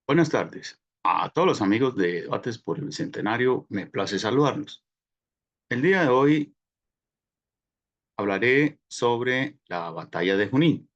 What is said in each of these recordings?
Buenas tardes. A todos los amigos de Debates por el Bicentenario, me place saludarlos. El día de hoy hablaré sobre la batalla de Junín,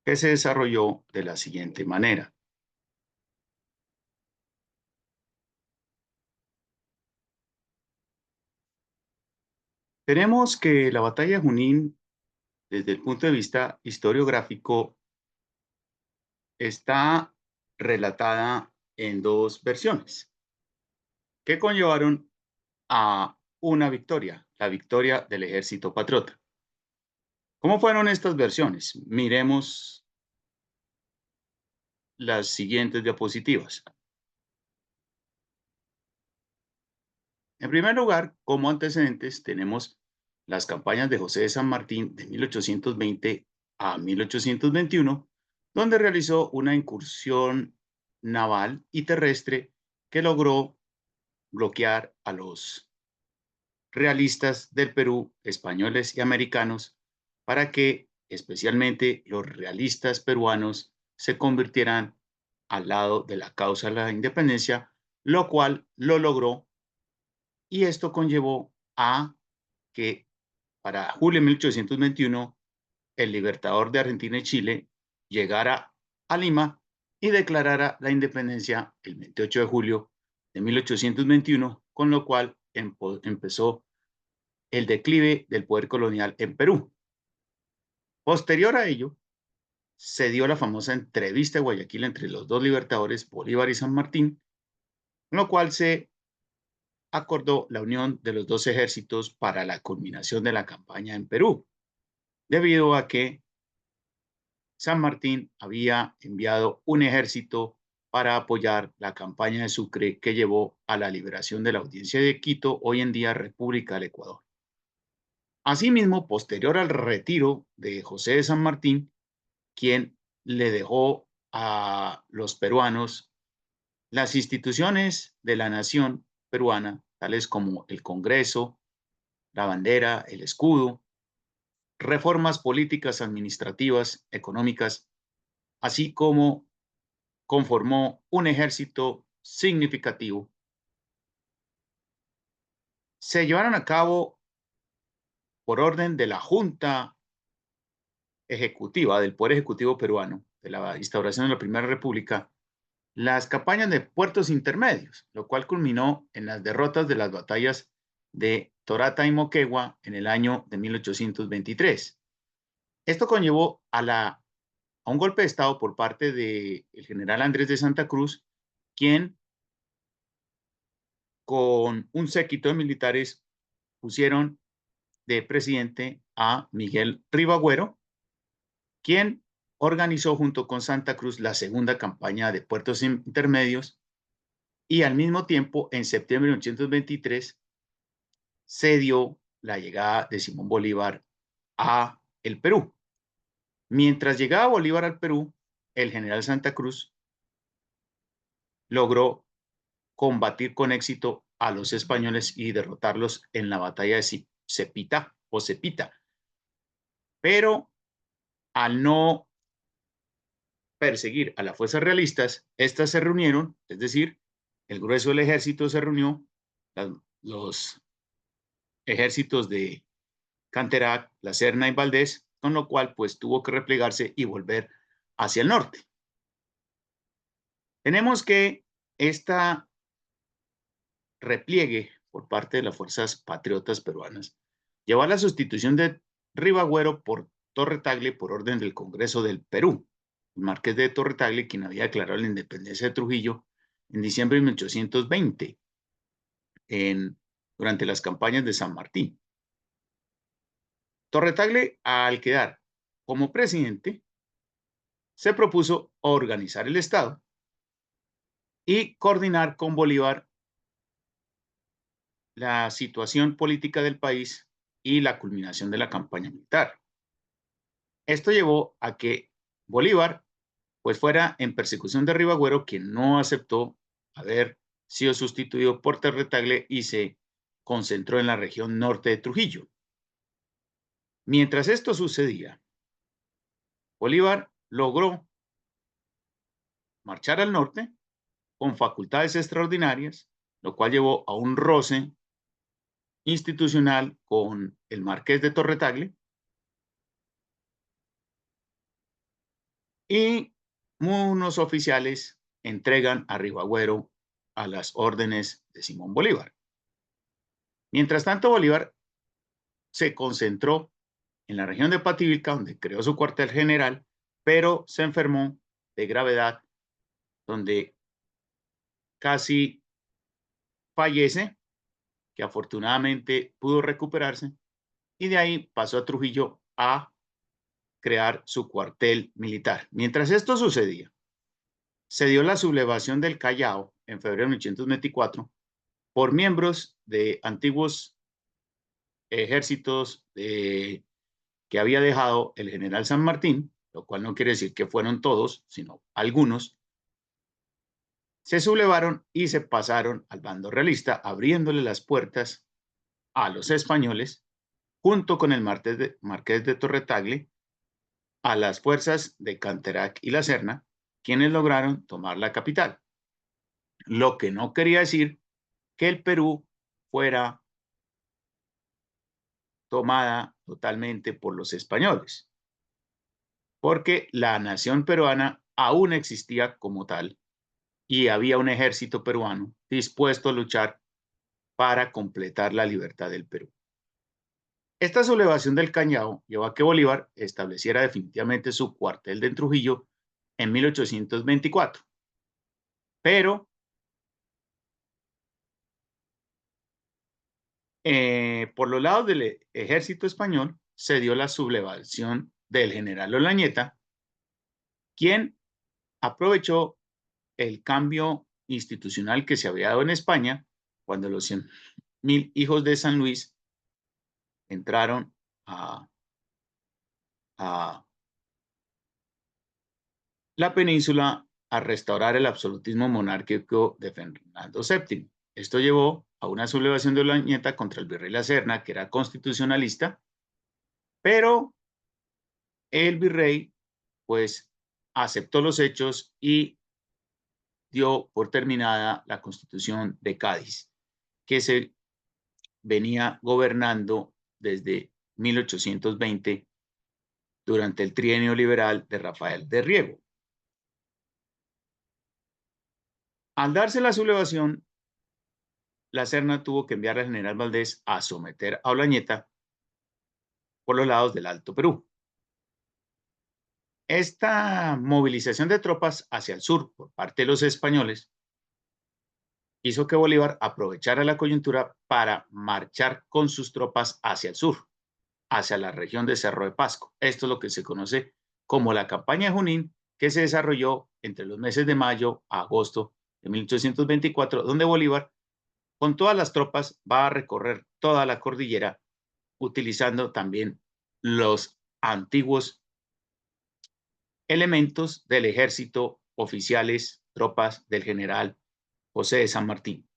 que se desarrolló de la siguiente manera. Tenemos que la batalla de Junín, desde el punto de vista historiográfico, está relatada en dos versiones que conllevaron a una victoria, la victoria del ejército patriota. ¿Cómo fueron estas versiones? Miremos las siguientes diapositivas. En primer lugar, como antecedentes, tenemos las campañas de José de San Martín de 1820 a 1821, donde realizó una incursión naval y terrestre que logró bloquear a los realistas del Perú, españoles y americanos, para que especialmente los realistas peruanos se convirtieran al lado de la causa de la independencia, lo cual lo logró, y esto conllevó a que para julio de 1821 el libertador de Argentina y Chile llegara a Lima y declarara la independencia el 28 de julio de 1821, con lo cual empezó el declive del poder colonial en Perú. Posterior a ello, se dio la famosa entrevista de Guayaquil entre los dos libertadores, Bolívar y San Martín, con lo cual se acordó la unión de los dos ejércitos para la culminación de la campaña en Perú, debido a que San Martín había enviado un ejército para apoyar la campaña de Sucre que llevó a la liberación de la audiencia de Quito, hoy en día República del Ecuador. Asimismo, posterior al retiro de José de San Martín, quien le dejó a los peruanos las instituciones de la nación peruana, tales como el Congreso, la bandera, el escudo, reformas políticas, administrativas, económicas, así como conformó un ejército significativo. Se llevaron a cabo, por orden de la Junta Ejecutiva del Poder Ejecutivo peruano, de la instauración de la Primera República, las campañas de puertos intermedios, lo cual culminó en las derrotas de las batallas de Torata y Moquegua en el año de 1823. Esto conllevó a un golpe de Estado por parte del general Andrés de Santa Cruz, quien con un séquito de militares pusieron de presidente a Miguel Ribagüero, quien organizó junto con Santa Cruz la segunda campaña de puertos intermedios, y al mismo tiempo, en septiembre de 1823, se dio la llegada de Simón Bolívar a el Perú. Mientras llegaba Bolívar al Perú, el general Santa Cruz logró combatir con éxito a los españoles y derrotarlos en la batalla de Cepita o Cepita. Pero al no perseguir a las fuerzas realistas, estas se reunieron, es decir, el grueso del ejército se reunió, los ejércitos de Canterac, La Serna y Valdés, con lo cual pues tuvo que replegarse y volver hacia el norte. Tenemos que esta repliegue por parte de las fuerzas patriotas peruanas llevó a la sustitución de Ribagüero por Torre Tagle por orden del Congreso del Perú, el marqués de Torre Tagle, quien había declarado la independencia de Trujillo en diciembre de 1820, durante las campañas de San Martín. Torre Tagle, al quedar como presidente, se propuso organizar el Estado y coordinar con Bolívar la situación política del país y la culminación de la campaña militar. Esto llevó a que Bolívar pues fuera en persecución de Ribagüero, quien no aceptó haber sido sustituido por Terretagle y se concentró en la región norte de Trujillo. Mientras esto sucedía, Bolívar logró marchar al norte con facultades extraordinarias, lo cual llevó a un roce institucional con el marqués de Torretagle y unos oficiales entregan a Ribagüero a las órdenes de Simón Bolívar. Mientras tanto, Bolívar se concentró en la región de Pativilca, donde creó su cuartel general, pero se enfermó de gravedad, donde casi fallece, que afortunadamente pudo recuperarse, y de ahí pasó a Trujillo a crear su cuartel militar. Mientras esto sucedía, se dio la sublevación del Callao en febrero de 1824 por miembros de antiguos ejércitos que había dejado el general San Martín, lo cual no quiere decir que fueron todos, sino algunos, se sublevaron y se pasaron al bando realista, abriéndole las puertas a los españoles, junto con el marqués de Torretagle, a las fuerzas de Canterac y La Serna, quienes lograron tomar la capital. Lo que no quería decir que el Perú fuera tomada totalmente por los españoles, porque la nación peruana aún existía como tal y había un ejército peruano dispuesto a luchar para completar la libertad del Perú. Esta sublevación del Cañao llevó a que Bolívar estableciera definitivamente su cuartel de Trujillo en 1824, pero por los lados del ejército español se dio la sublevación del general Olañeta, quien aprovechó el cambio institucional que se había dado en España cuando los 100.000 hijos de San Luis entraron a la península a restaurar el absolutismo monárquico de Fernando VII. Esto llevó a una sublevación de Olañeta contra el virrey La Serna, que era constitucionalista, pero el virrey pues aceptó los hechos y dio por terminada la Constitución de Cádiz, que se venía gobernando desde 1820 durante el trienio liberal de Rafael de Riego. Al darse la sublevación, La Serna tuvo que enviar al general Valdés a someter a Olañeta por los lados del Alto Perú. Esta movilización de tropas hacia el sur por parte de los españoles hizo que Bolívar aprovechara la coyuntura para marchar con sus tropas hacia el sur, hacia la región de Cerro de Pasco. Esto es lo que se conoce como la campaña de Junín, que se desarrolló entre los meses de mayo a agosto de 1824, donde Bolívar, con todas las tropas, va a recorrer toda la cordillera, utilizando también los antiguos elementos del ejército, oficiales, tropas del general José de San Martín.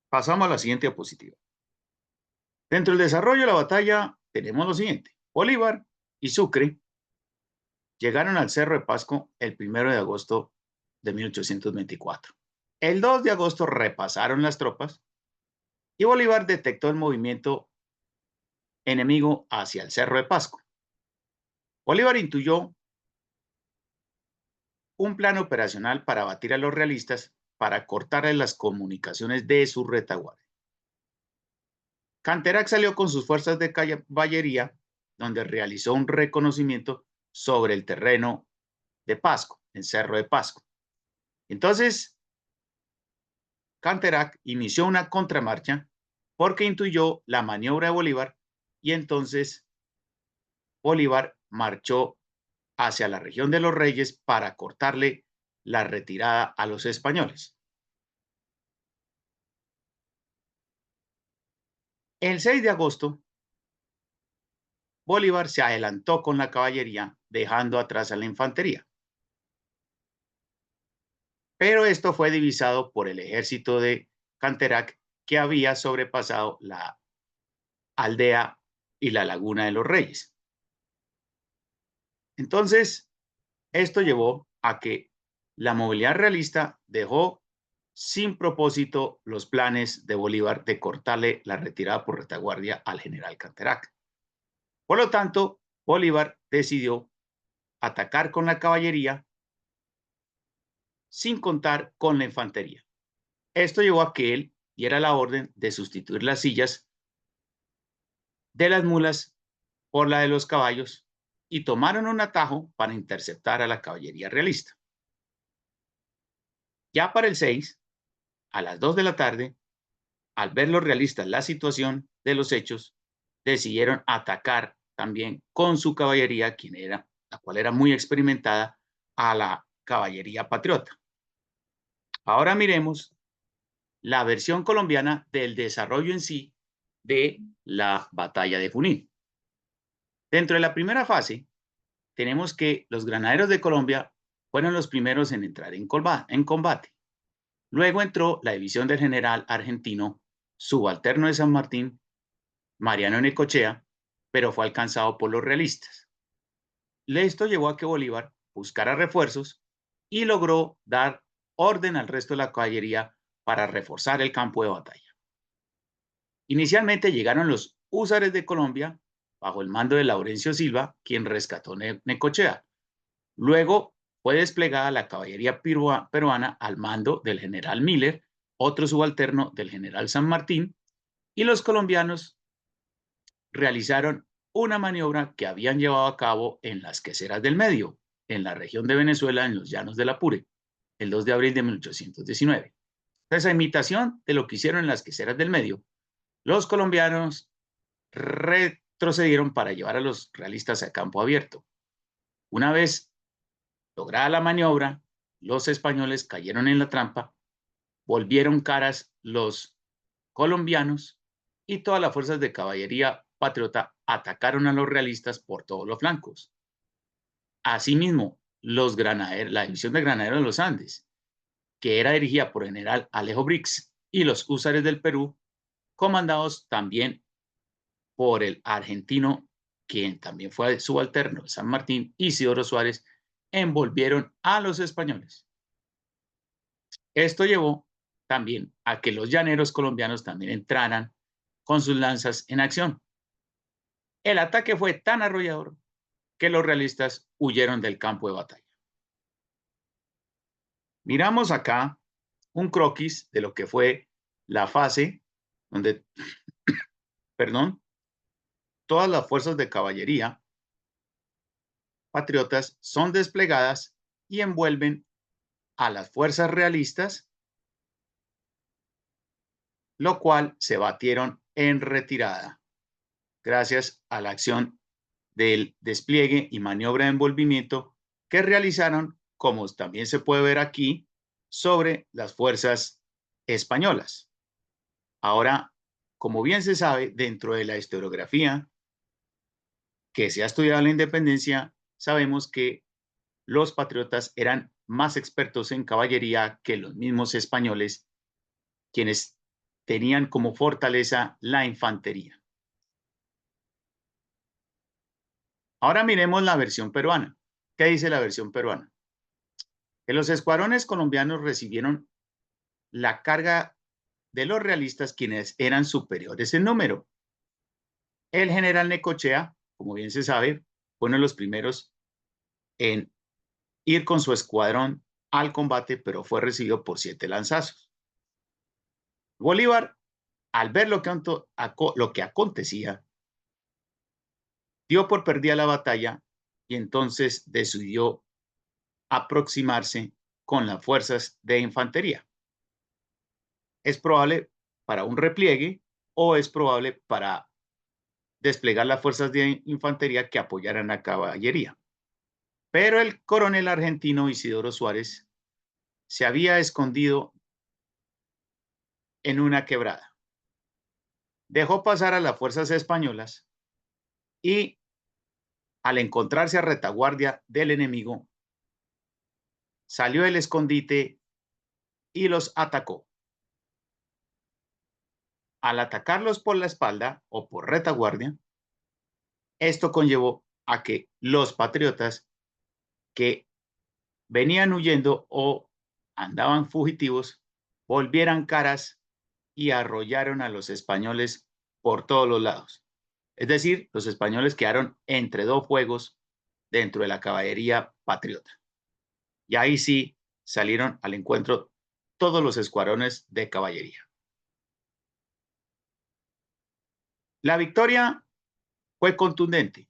Pasamos a la siguiente diapositiva. Dentro del desarrollo de la batalla tenemos lo siguiente. Bolívar y Sucre llegaron al Cerro de Pasco el 1 de agosto de 1824. El 2 de agosto repasaron las tropas y Bolívar detectó el movimiento enemigo hacia el Cerro de Pasco. Bolívar intuyó un plan operacional para abatir a los realistas para cortarles las comunicaciones de su retaguardia. Canterac salió con sus fuerzas de caballería, donde realizó un reconocimiento sobre el terreno de Pasco, en Cerro de Pasco. Entonces, Canterac inició una contramarcha porque intuyó la maniobra de Bolívar y entonces Bolívar marchó hacia la región de los Reyes para cortarle la retirada a los españoles. El 6 de agosto, Bolívar se adelantó con la caballería, dejando atrás a la infantería. Pero esto fue divisado por el ejército de Canterac, que había sobrepasado la aldea y la laguna de los Reyes. Entonces, esto llevó a que la movilidad realista dejó sin propósito los planes de Bolívar de cortarle la retirada por retaguardia al general Canterac. Por lo tanto, Bolívar decidió atacar con la caballería sin contar con la infantería. Esto llevó a que él diera la orden de sustituir las sillas de las mulas por la de los caballos y tomaron un atajo para interceptar a la caballería realista. Ya para el 6, a las 2 de la tarde, al ver los realistas la situación de los hechos, decidieron atacar también con su caballería, la cual era muy experimentada, a la caballería patriota. Ahora miremos la versión colombiana del desarrollo en sí de la batalla de Junín. Dentro de la primera fase, tenemos que los granaderos de Colombia fueron los primeros en entrar en combate. Luego entró la división del general argentino subalterno de San Martín, Mariano Necochea, pero fue alcanzado por los realistas. Esto llevó a que Bolívar buscara refuerzos y logró dar orden al resto de la caballería para reforzar el campo de batalla. Inicialmente llegaron los húsares de Colombia bajo el mando de Laurencio Silva, quien rescató Necochea. Luego fue desplegada la caballería peruana al mando del general Miller, otro subalterno del general San Martín, y los colombianos realizaron una maniobra que habían llevado a cabo en las Queseras del Medio, en la región de Venezuela, en los llanos del Apure, el 2 de abril de 1819. Entonces, a imitación de lo que hicieron en las Queseras del Medio, los colombianos retrocedieron para llevar a los realistas a campo abierto. Una vez lograda la maniobra, los españoles cayeron en la trampa, volvieron caras los colombianos y todas las fuerzas de caballería patriota atacaron a los realistas por todos los flancos. Asimismo, la división de granaderos de los Andes, que era dirigida por el general Alejo Brix, y los húsares del Perú, comandados también por el argentino, quien también fue subalterno de San Martín, Isidoro Suárez, envolvieron a los españoles. Esto llevó también a que los llaneros colombianos también entraran con sus lanzas en acción. El ataque fue tan arrollador que los realistas huyeron del campo de batalla. Miramos acá un croquis de lo que fue la fase donde, perdón, todas las fuerzas de caballería patriotas son desplegadas y envuelven a las fuerzas realistas, lo cual se batieron en retirada gracias a la acción del despliegue y maniobra de envolvimiento que realizaron, como también se puede ver aquí, sobre las fuerzas españolas. Ahora, como bien se sabe, dentro de la historiografía que se ha estudiado la independencia, sabemos que los patriotas eran más expertos en caballería que los mismos españoles, quienes tenían como fortaleza la infantería. Ahora miremos la versión peruana. ¿Qué dice la versión peruana? Que los escuadrones colombianos recibieron la carga de los realistas, quienes eran superiores en número. El general Necochea, como bien se sabe, fue uno de los primeros en ir con su escuadrón al combate, pero fue recibido por 7 lanzazos. Bolívar, al ver lo que acontecía, dio por perdida la batalla y entonces decidió aproximarse con las fuerzas de infantería. Es probable para un repliegue o es probable para desplegar las fuerzas de infantería que apoyaran a caballería. Pero el coronel argentino Isidoro Suárez se había escondido en una quebrada. Dejó pasar a las fuerzas españolas y, al encontrarse a retaguardia del enemigo, salió del escondite y los atacó. Al atacarlos por la espalda o por retaguardia, esto conllevó a que los patriotas, que venían huyendo o andaban fugitivos, volvieran caras y arrollaron a los españoles por todos los lados. Es decir, los españoles quedaron entre dos fuegos dentro de la caballería patriota. Y ahí sí salieron al encuentro todos los escuadrones de caballería. La victoria fue contundente.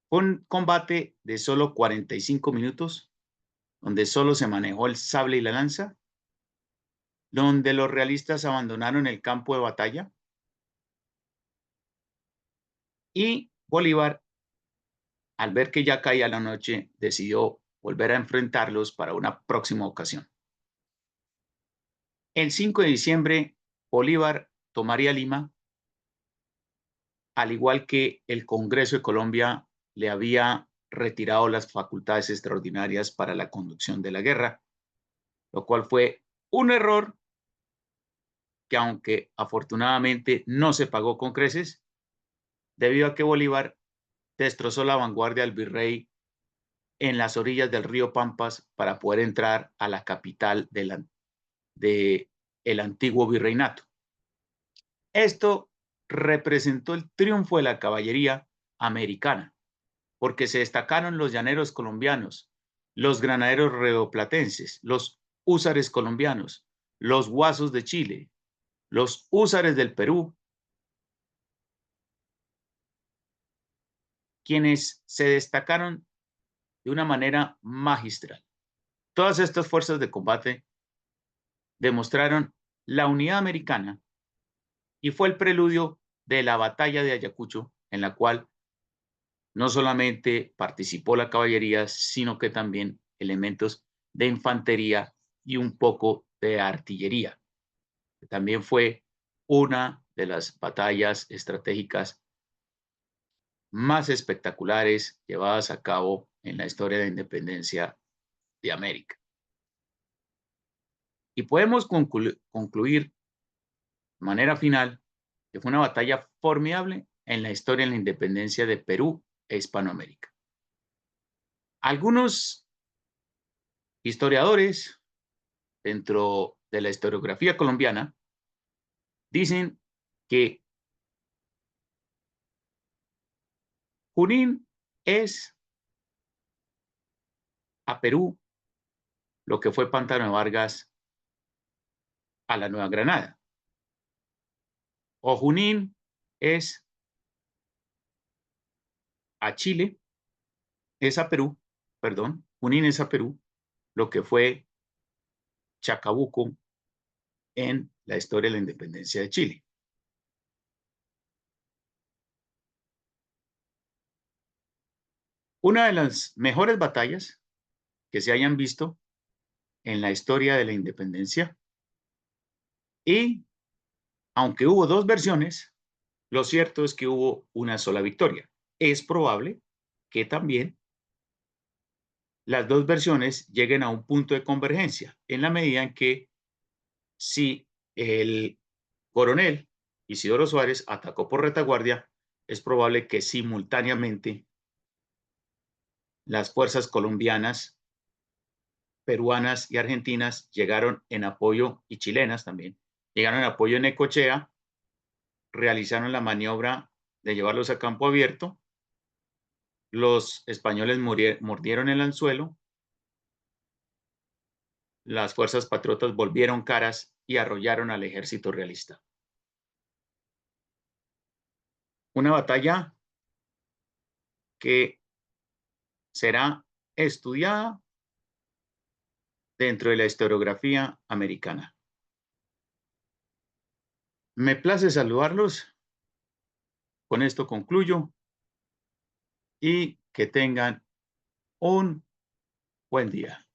Fue un combate de solo 45 minutos, donde solo se manejó el sable y la lanza, donde los realistas abandonaron el campo de batalla y Bolívar, al ver que ya caía la noche, decidió volver a enfrentarlos para una próxima ocasión. El 5 de diciembre, Bolívar tomaría Lima, al igual que el Congreso de Colombia le había retirado las facultades extraordinarias para la conducción de la guerra, lo cual fue un error que, aunque afortunadamente no se pagó con creces, debido a que Bolívar destrozó la vanguardia del virrey en las orillas del río Pampas para poder entrar a la capital de el antiguo virreinato. Esto representó el triunfo de la caballería americana, porque se destacaron los llaneros colombianos, los granaderos rioplatenses, los húsares colombianos, los guasos de Chile, los húsares del Perú, quienes se destacaron de una manera magistral. Todas estas fuerzas de combate demostraron la unidad americana y fue el preludio de la batalla de Ayacucho, en la cual no solamente participó la caballería, sino que también elementos de infantería y un poco de artillería. También fue una de las batallas estratégicas más espectaculares llevadas a cabo en la historia de la independencia de América. Y podemos concluir de manera final que fue una batalla formidable en la historia de la independencia de Perú e Hispanoamérica. Algunos historiadores dentro de la historiografía colombiana dicen que Junín es a Perú lo que fue Pantano de Vargas a la Nueva Granada. O Junín es a Chile, es a Perú, perdón, Junín es a Perú lo que fue Chacabuco en la historia de la independencia de Chile. Una de las mejores batallas que se hayan visto en la historia de la independencia, y aunque hubo dos versiones, lo cierto es que hubo una sola victoria. Es probable que también las dos versiones lleguen a un punto de convergencia, en la medida en que si el coronel Isidoro Suárez atacó por retaguardia, es probable que simultáneamente las fuerzas colombianas, peruanas y argentinas llegaron en apoyo, y chilenas también, llegaron en apoyo en Necochea, realizaron la maniobra de llevarlos a campo abierto, los españoles mordieron el anzuelo, las fuerzas patriotas volvieron caras y arrollaron al ejército realista. Una batalla que será estudiada dentro de la historiografía americana. Me place saludarlos. Con esto concluyo y que tengan un buen día.